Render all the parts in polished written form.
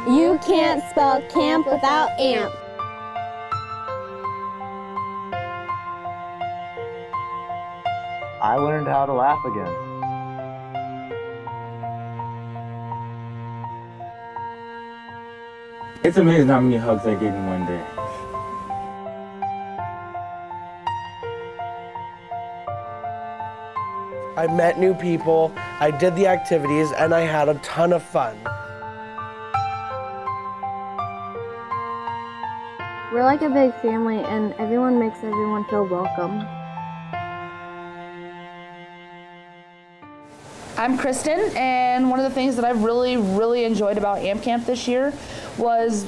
You can't spell camp without AMP. I learned how to laugh again. It's amazing how many hugs I get in one day. I met new people, I did the activities, and I had a ton of fun. We're like a big family and everyone makes everyone feel welcome. I'm Kristen, and one of the things that I've really enjoyed about AMP Camp this year was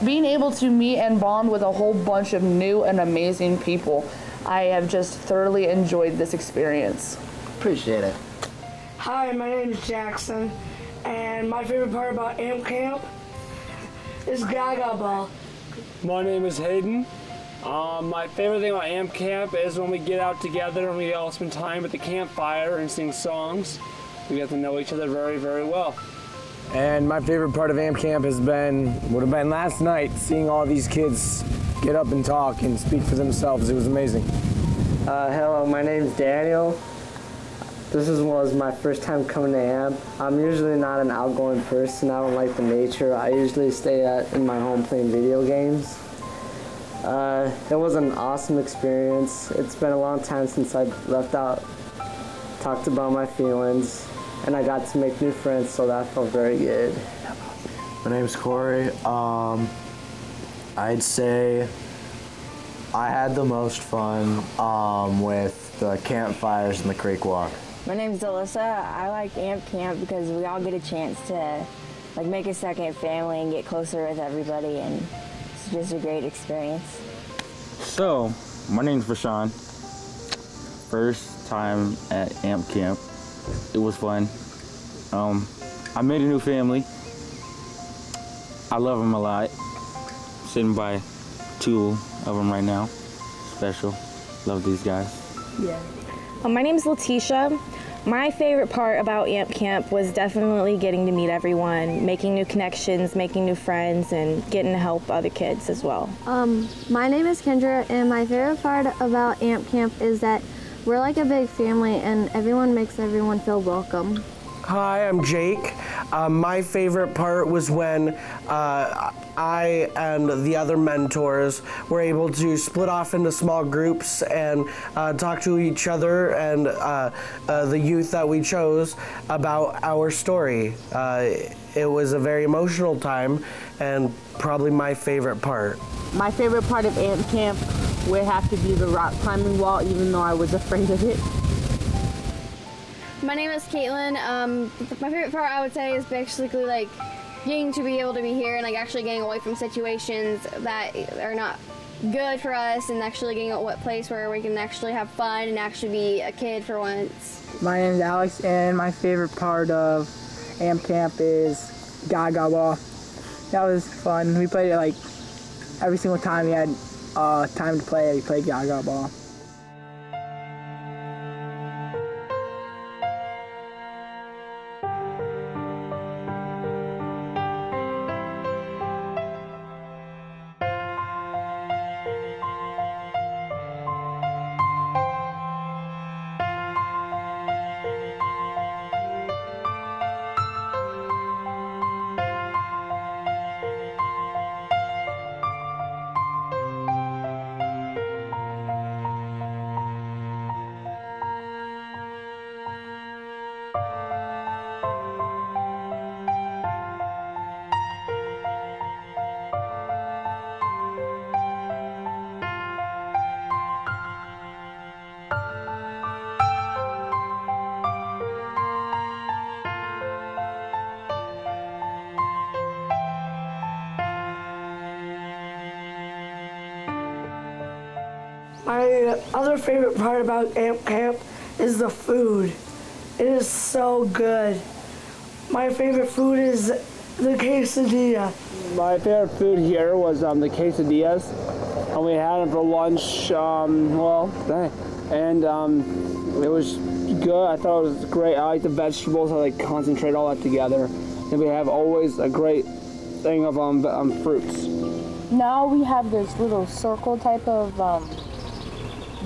being able to meet and bond with a whole bunch of new and amazing people. I have just thoroughly enjoyed this experience. Appreciate it. Hi, my name is Jackson, and my favorite part about AMP Camp is Gaga Ball. My name is Hayden. My favorite thing about AMP Camp is when we get out together and we all spend time at the campfire and sing songs. We get to know each other very well. And my favorite part of AMP Camp would have been last night, seeing all these kids get up and talk and speak for themselves. It was amazing. Hello, my name's Daniel. This was my first time coming to AMP. I'm usually not an outgoing person. I don't like the nature. I usually stay in my home playing video games. It was an awesome experience. It's been a long time since I left out, talked about my feelings, and I got to make new friends, so that felt very good. My name's Corey. I'd say I had the most fun with the campfires and the creek walk. My name's Alyssa. I like AMP Camp because we all get a chance to make a second family and get closer with everybody, and it's just a great experience. So, my name's Rashawn. First time at AMP Camp. It was fun. I made a new family. I love them a lot. Sitting by two of them right now. Special. Love these guys. Yeah. My name's Letitia. My favorite part about AMP Camp was definitely getting to meet everyone, making new connections, making new friends, and getting to help other kids as well. My name is Kendra, and my favorite part about AMP Camp is that we're like a big family and everyone makes everyone feel welcome. Hi, I'm Jake. My favorite part was when I and the other mentors were able to split off into small groups and talk to each other and the youth that we chose about our story. It was a very emotional time and probably my favorite part. My favorite part of AMP Camp would have to be the rock climbing wall, even though I was afraid of it. My name is Caitlin. My favorite part, I would say, is basically getting to be able to be here and actually getting away from situations that are not good for us, and actually getting a place where we can actually have fun and actually be a kid for once. My name is Alex, and my favorite part of AMP Camp is Gaga Ball. That was fun. We played it every single time we had time to play. We played Gaga Ball. My other favorite part about AMP Camp is the food. It is so good. My favorite food is the quesadilla. My favorite food here was the quesadillas, and we had them for lunch, and it was good. I thought it was great. I like the vegetables, I concentrate all that together. And we have always a great thing of fruits. Now we have this little circle type of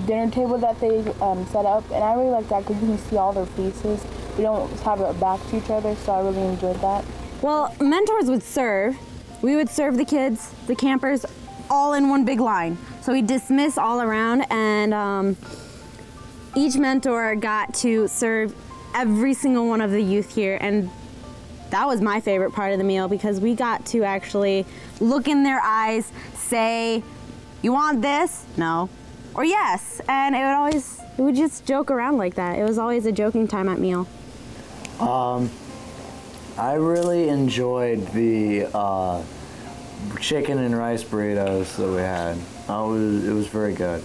dinner table that they set up, and I really like that because you can see all their faces. We don't have it back to each other, so I really enjoyed that. Well, mentors would serve. We would serve the kids, the campers, all in one big line. So we dismiss all around, and each mentor got to serve every single one of the youth here, and that was my favorite part of the meal because we got to actually look in their eyes, say, "You want this?" "No," or "Yes," and we would just joke around like that. It was always a joking time at meal. I really enjoyed the chicken and rice burritos that we had. It was very good.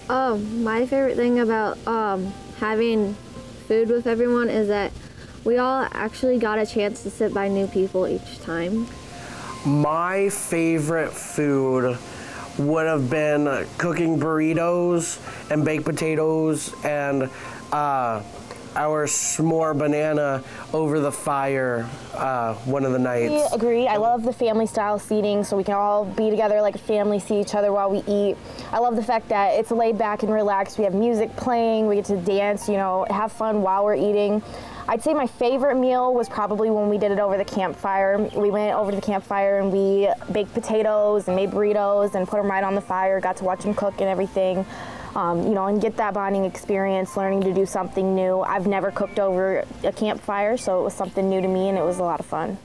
My favorite thing about having food with everyone is that we all actually got a chance to sit by new people each time. My favorite food would have been cooking burritos and baked potatoes and our s'more banana over the fire one of the nights. I agree. I love the family style seating so we can all be together like a family, see each other while we eat. I love the fact that it's laid back and relaxed. We have music playing, we get to dance, have fun while we're eating. I'd say my favorite meal was probably when we did it over the campfire. We went over to the campfire and we baked potatoes and made burritos and put them right on the fire, got to watch them cook and everything. And get that bonding experience, learning to do something new. I've never cooked over a campfire, so it was something new to me and it was a lot of fun.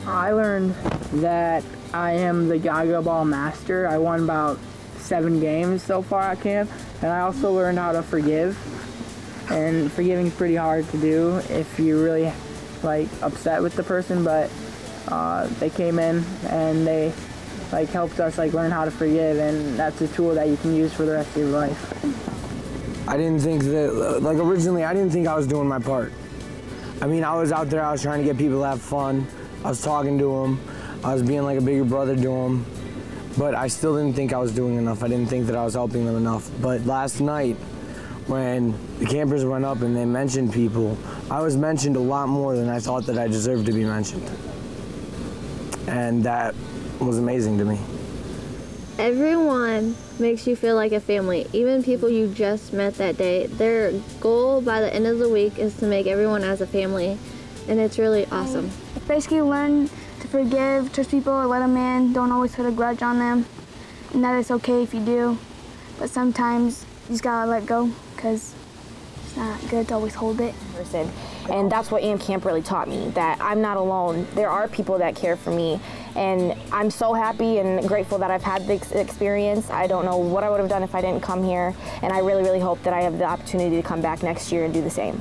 I learned that I am the Gaga Ball master. I won about 7 games so far at camp, and I also learned how to forgive. And forgiving is pretty hard to do if you're really upset with the person, but they came in and they helped us learn how to forgive, and that's a tool that you can use for the rest of your life. I didn't think that, originally I didn't think I was doing my part. I mean, I was out there, I was trying to get people to have fun. I was talking to them. I was being like a bigger brother to them. But I still didn't think I was doing enough. I didn't think that I was helping them enough. But last night, when the campers went up and they mentioned people, I was mentioned a lot more than I thought that I deserved to be mentioned. And that was amazing to me. Everyone makes you feel like a family, even people you just met that day. Their goal by the end of the week is to make everyone as a family, and it's really awesome. Basically learn to forgive, trust people, let them in, don't always put a grudge on them, and that it's okay if you do, but sometimes you just gotta let go because it's not good to always hold it. And that's what AMP Camp really taught me, that I'm not alone. There are people that care for me, and I'm so happy and grateful that I've had this experience. I don't know what I would have done if I didn't come here, and I really, really hope that I have the opportunity to come back next year and do the same.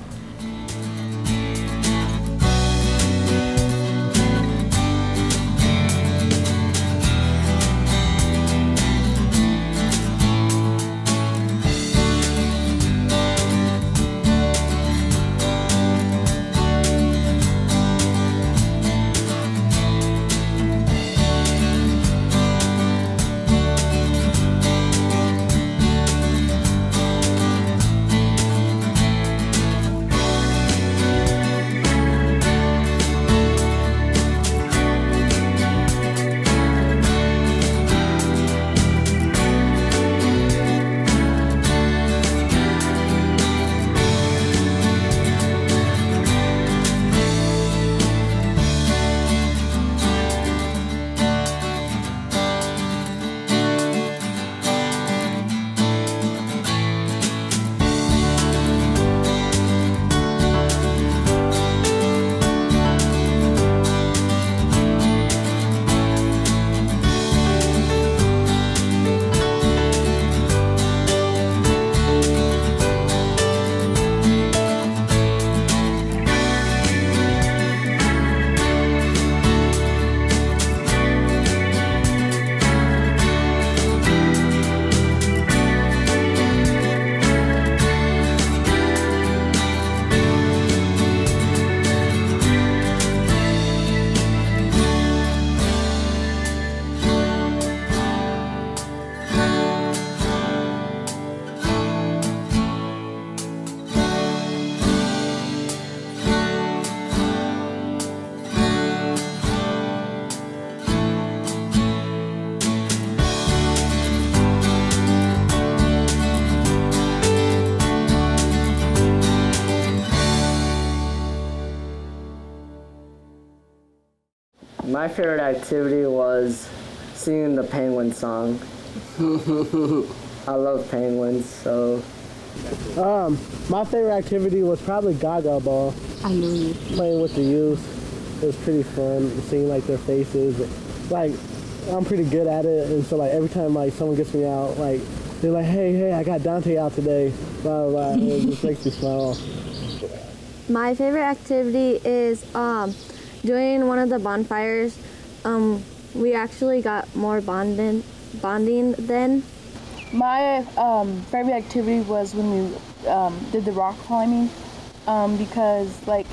My favorite activity was singing the penguin song. I love penguins, so. My favorite activity was probably Gaga Ball. I knew you. Playing with the youth. It was pretty fun, seeing like their faces. Like, I'm pretty good at it, and so like every time like someone gets me out, like they're like, hey, I got Dante out today. Blah blah blah. It just makes me smile. My favorite activity is doing one of the bonfires. We actually got more bonding then. My favorite activity was when we did the rock climbing, because like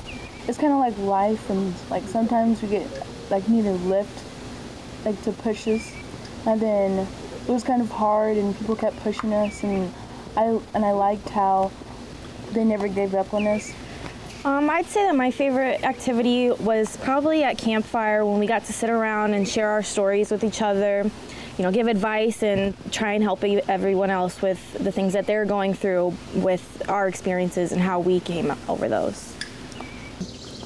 it's kind of like life, and like sometimes we get like need a lift, like to push us, and then it was kind of hard, and people kept pushing us, and I liked how they never gave up on us. I'd say that my favorite activity was probably at campfire, when we got to sit around and share our stories with each other, you know, give advice and try and help everyone else with the things that they're going through with our experiences and how we came over those.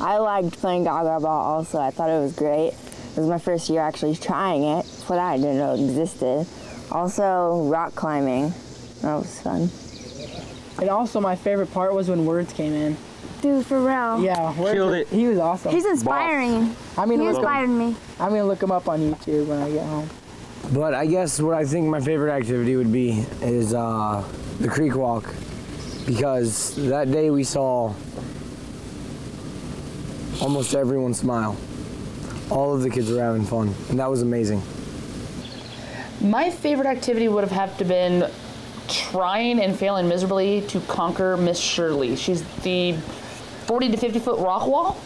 I liked playing Gaga Ball also. I thought it was great. It was my first year actually trying it, what I didn't know existed. Also, rock climbing. That was fun. And also my favorite part was when Words came in. Dude, for real. Yeah, Killed it. He was awesome. He's inspiring. I'm gonna He inspired me. I'm gonna look him up on YouTube when I get home. But I guess what I think my favorite activity would be is the creek walk, because that day we saw almost everyone smile. All of the kids were having fun, and that was amazing. My favorite activity would have to been trying and failing miserably to conquer Miss Shirley. She's the 40 to 50 foot rock wall.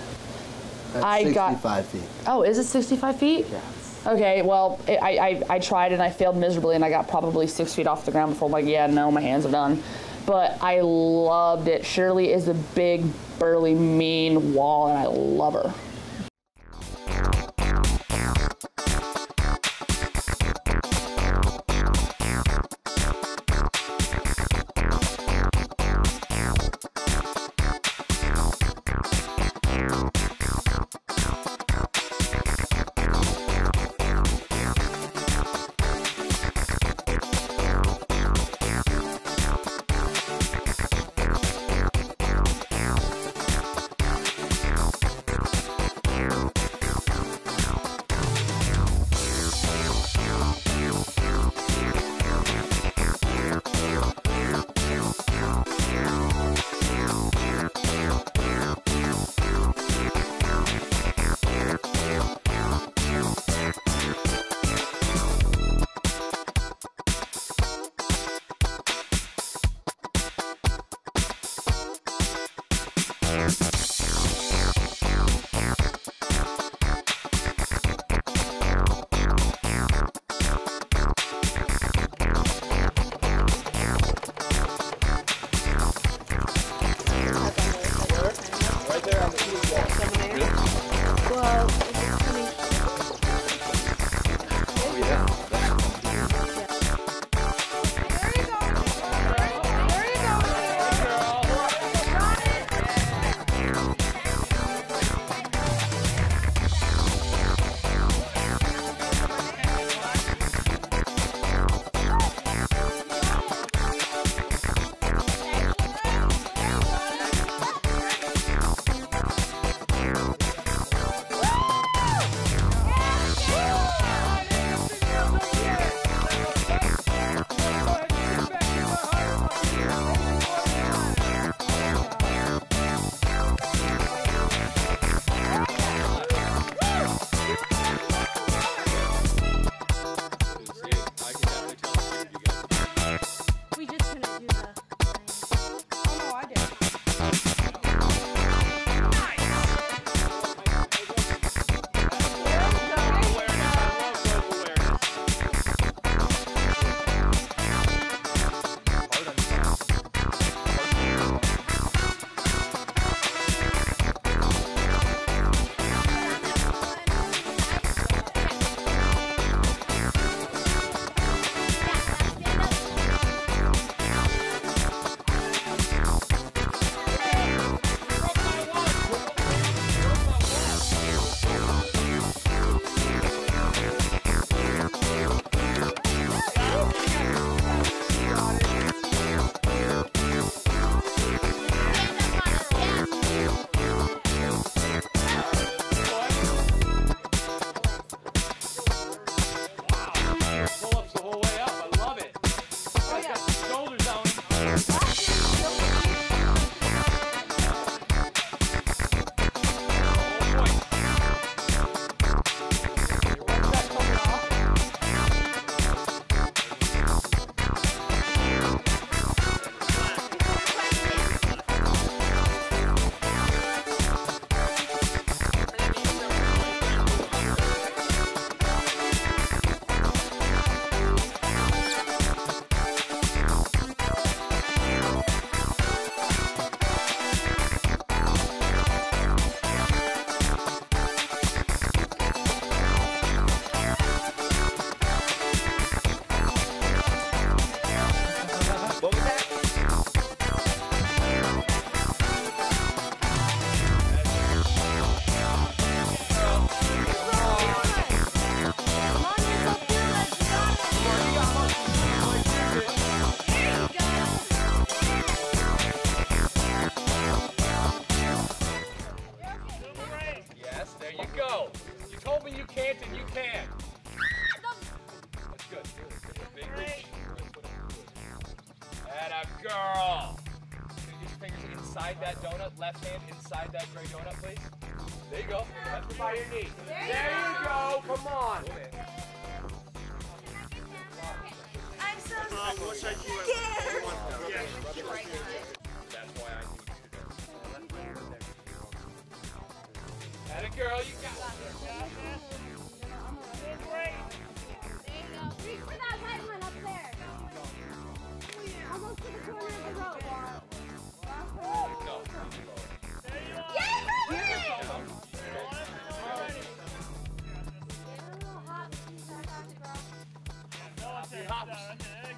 That's 65 feet. Oh, is it 65 feet? Yeah. Okay, well, I tried and I failed miserably, and I got probably 6 feet off the ground before I'm like, yeah, no, my hands are done. But I loved it. Shirley is a big, burly, mean wall, and I love her. can't and you can. That's good. Big reach. Atta girl. Use your fingers inside that donut. Left hand inside that gray donut, please. There you go. Left by your knee. There you go. Come on. I'm so scared. That's why I need you to. Atta girl, you got it. Reach for that white one up there. Almost to the corner of the road. Yay, There you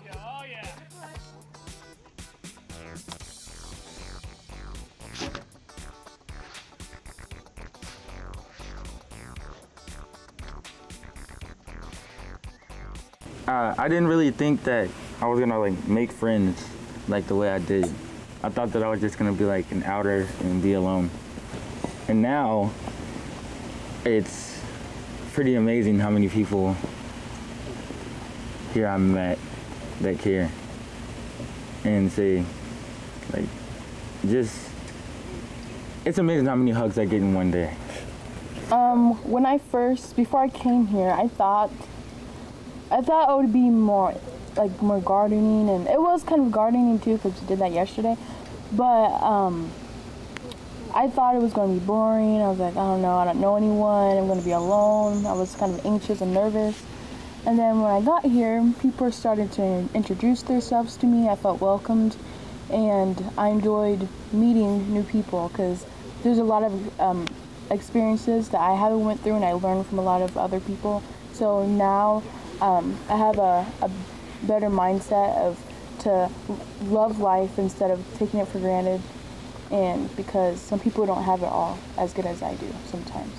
go. Oh, yeah. I didn't really think that I was gonna like make friends like the way I did. I thought that I was just gonna be like an outer and be alone. And now it's pretty amazing how many people here I met that care and say like just it's amazing how many hugs I get in one day. Before I came here, I thought it would be more gardening, and it was kind of gardening too because we did that yesterday, but I thought it was going to be boring. I was like, I don't know anyone, I'm going to be alone. I was kind of anxious and nervous, and then when I got here, people started to introduce themselves to me. I felt welcomed, and I enjoyed meeting new people because there's a lot of experiences that I haven't went through, and I learned from a lot of other people. So now I have a better mindset to love life instead of taking it for granted, and because some people don't have it all as good as I do sometimes.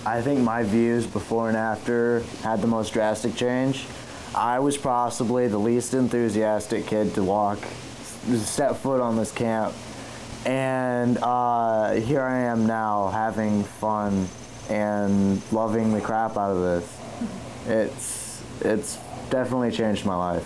I think my views before and after had the most drastic change. I was possibly the least enthusiastic kid to step foot on this camp, and here I am now having fun and loving the crap out of this. It's definitely changed my life.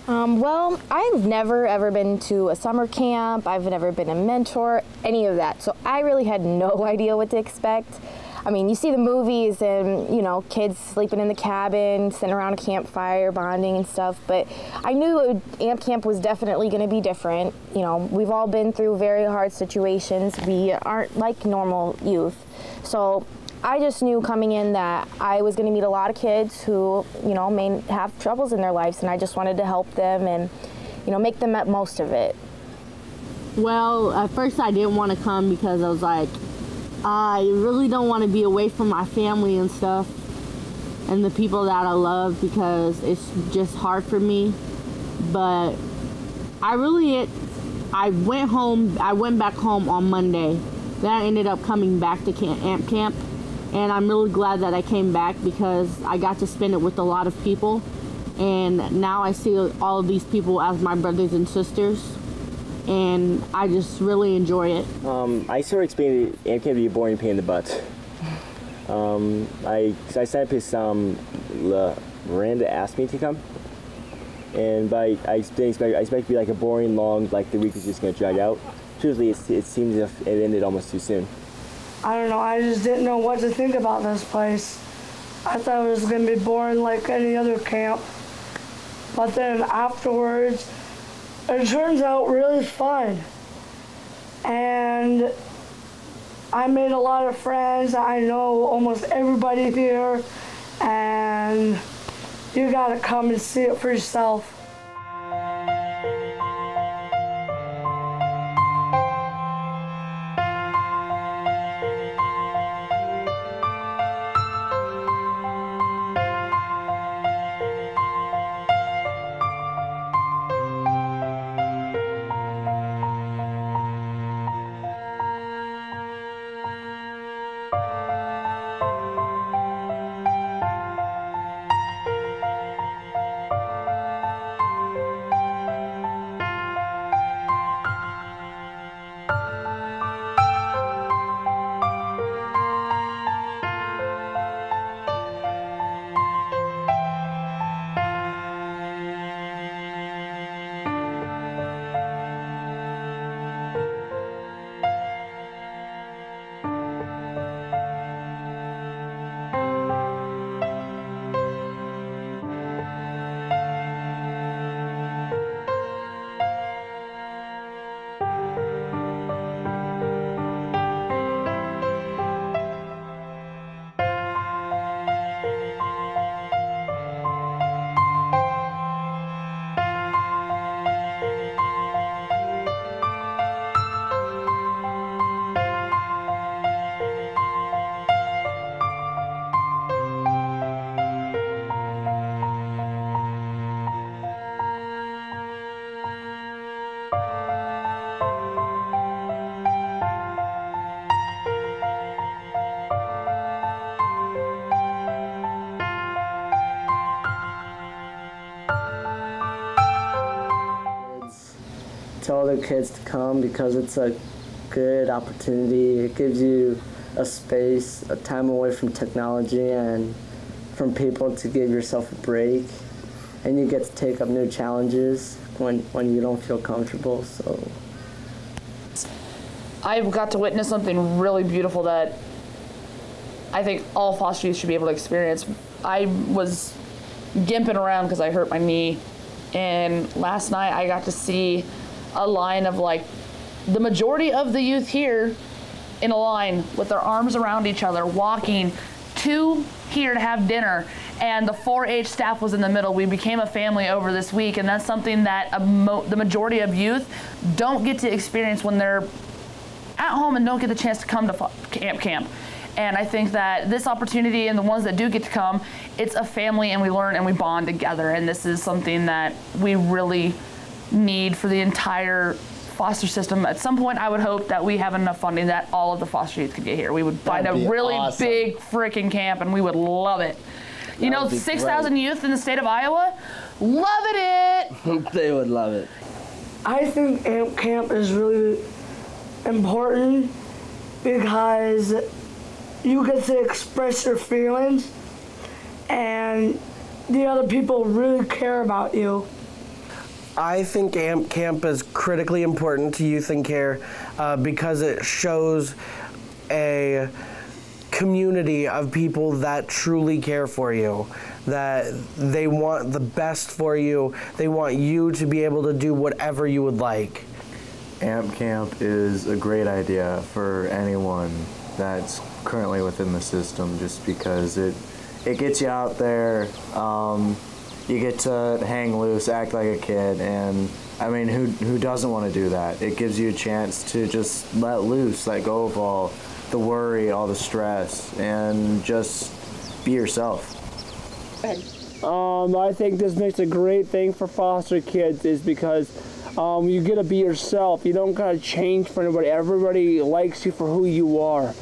Well, I've never ever been to a summer camp. I've never been a mentor, any of that. So I really had no idea what to expect. I mean, you see the movies and, kids sleeping in the cabin, sitting around a campfire, bonding and stuff, but I knew Amp Camp was definitely going to be different. We've all been through very hard situations. We aren't like normal youth. So I just knew coming in that I was going to meet a lot of kids who, may have troubles in their lives, and I just wanted to help them and, make them at most of it. Well, at first I didn't want to come because I was like, I really don't want to be away from my family and stuff and the people that I love because it's just hard for me. But I went back home on Monday. Then I ended up coming back to Amp Camp, and I'm really glad that I came back because I got to spend it with a lot of people, and now I see all of these people as my brothers and sisters, and I just really enjoy it. I sort of explained Amp Camp to be a boring pain in the butt. I signed up his Miranda asked me to come, and I expect it to be like a boring, long, like the week is just going to drag out. Truthfully, it seems as if it ended almost too soon. I don't know, I just didn't know what to think about this place. I thought it was going to be boring like any other camp. But then afterwards, it turns out really fun. And I made a lot of friends. I know almost everybody here. And you gotta come and see it for yourself. tell other kids to come because it's a good opportunity. It gives you a space, a time away from technology and from people to give yourself a break. And you get to take up new challenges when you don't feel comfortable. So I got to witness something really beautiful that I think all foster youth should be able to experience. I was gimping around because I hurt my knee, and last night I got to see a line of like the majority of the youth here in a line with their arms around each other, walking to here to have dinner, and the 4-H staff was in the middle. We became a family over this week, and that's something that the majority of youth don't get to experience when they're at home and don't get the chance to come to camp. And I think that this opportunity and the ones that do get to come, it's a family and we learn and we bond together. And this is something that we really need for the entire foster system. At some point, I would hope that we have enough funding that all of the foster youth could get here. We would find a really big freaking camp and we would love it. You know, 6,000 youth in the state of Iowa, loving it. They would love it. I think AMP camp is really important because you get to express your feelings and the other people really care about you. I think AMP camp is critically important to Youth in Care because it shows a community of people that truly care for you, that they want the best for you. They want you to be able to do whatever you would like. AMP camp is a great idea for anyone that's currently within the system, just because it gets you out there. You get to hang loose, act like a kid, and I mean, who doesn't want to do that? It gives you a chance to just let loose, let go of all the worry, all the stress, and just be yourself. I think this makes a great thing for foster kids is because you get to be yourself. You don't gotta change for anybody. Everybody likes you for who you are.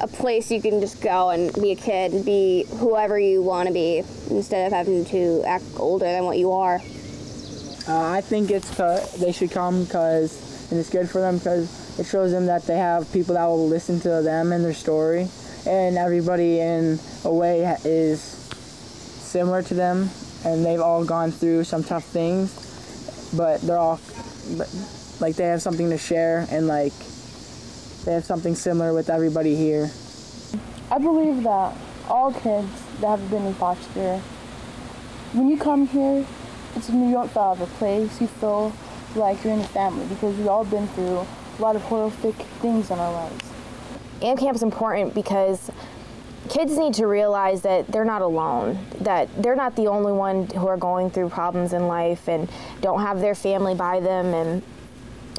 A place you can just go and be a kid and be whoever you want to be instead of having to act older than what you are. I think they should come and it's good for them because it shows them that they have people that will listen to them and their story, and everybody in a way is similar to them, and they've all gone through some tough things, but they have something to share, and like they have something similar with everybody here. I believe that all kids that have been in foster, when you come here, you don't feel out of a place. You feel like you're in a family because we've all been through a lot of horrific things in our lives. AMP camp is important because kids need to realize that they're not alone, that they're not the only one who are going through problems in life and don't have their family by them, and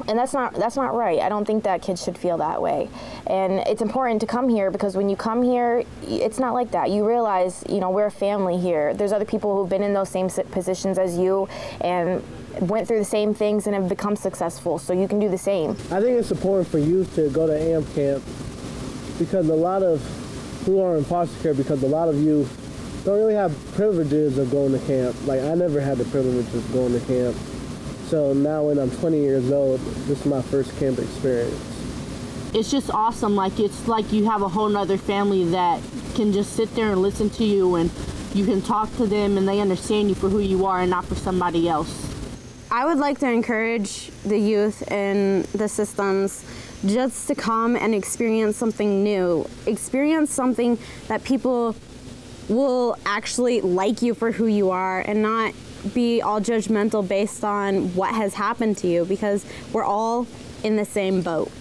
that's not right. I don't think that kids should feel that way. And it's important to come here because when you come here, it's not like that. You realize, we're a family here. There's other people who've been in those same positions as you and went through the same things and have become successful, so you can do the same. I think it's important for youth to go to AMP camp because a lot of who are in foster care, because a lot of youth don't really have privileges of going to camp. Like, I never had the privilege of going to camp. So now when I'm 20 years old, this is my first camp experience. It's just awesome. It's like you have a whole nother family that can just sit there and listen to you, and you can talk to them and they understand you for who you are and not for somebody else. I would like to encourage the youth in the systems just to come and experience something new, experience something that people will actually like you for who you are and not be all judgmental based on what has happened to you, because we're all in the same boat.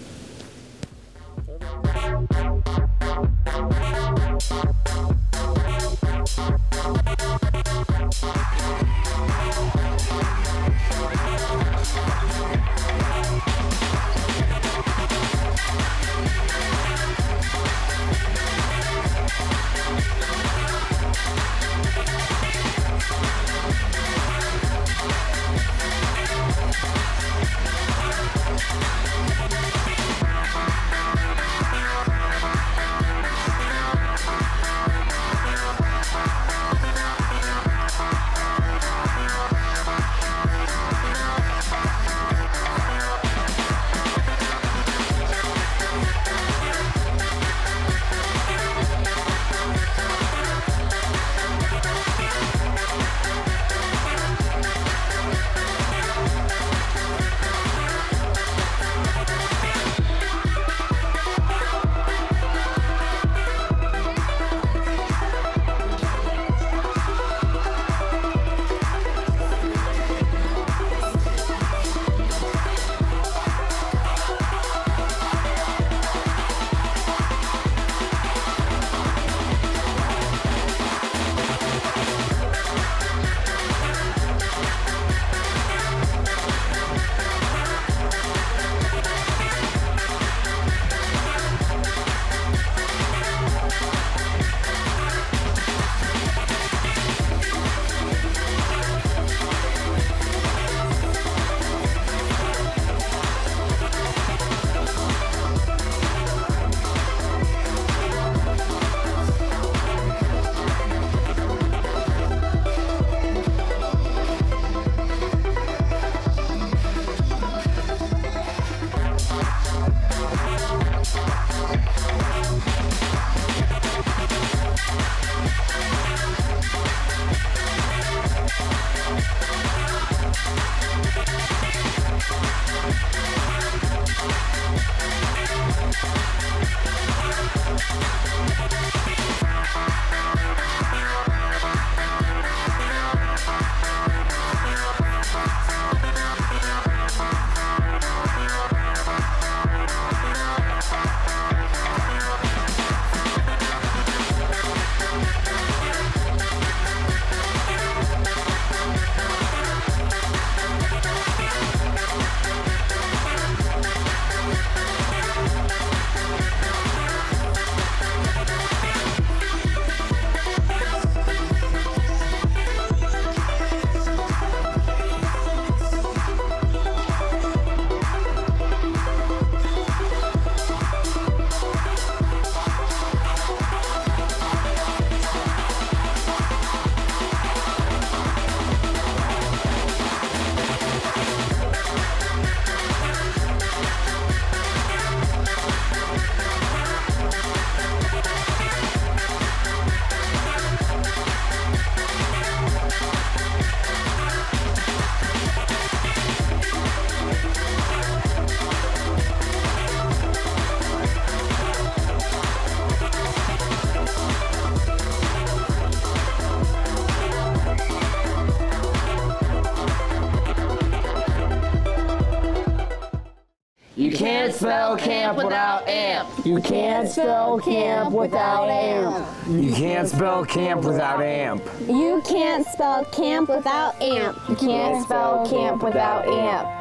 You can't spell camp without AMP. You can't spell camp without AMP. You can't spell camp without AMP. You can't spell camp without AMP. You can't spell camp without AMP.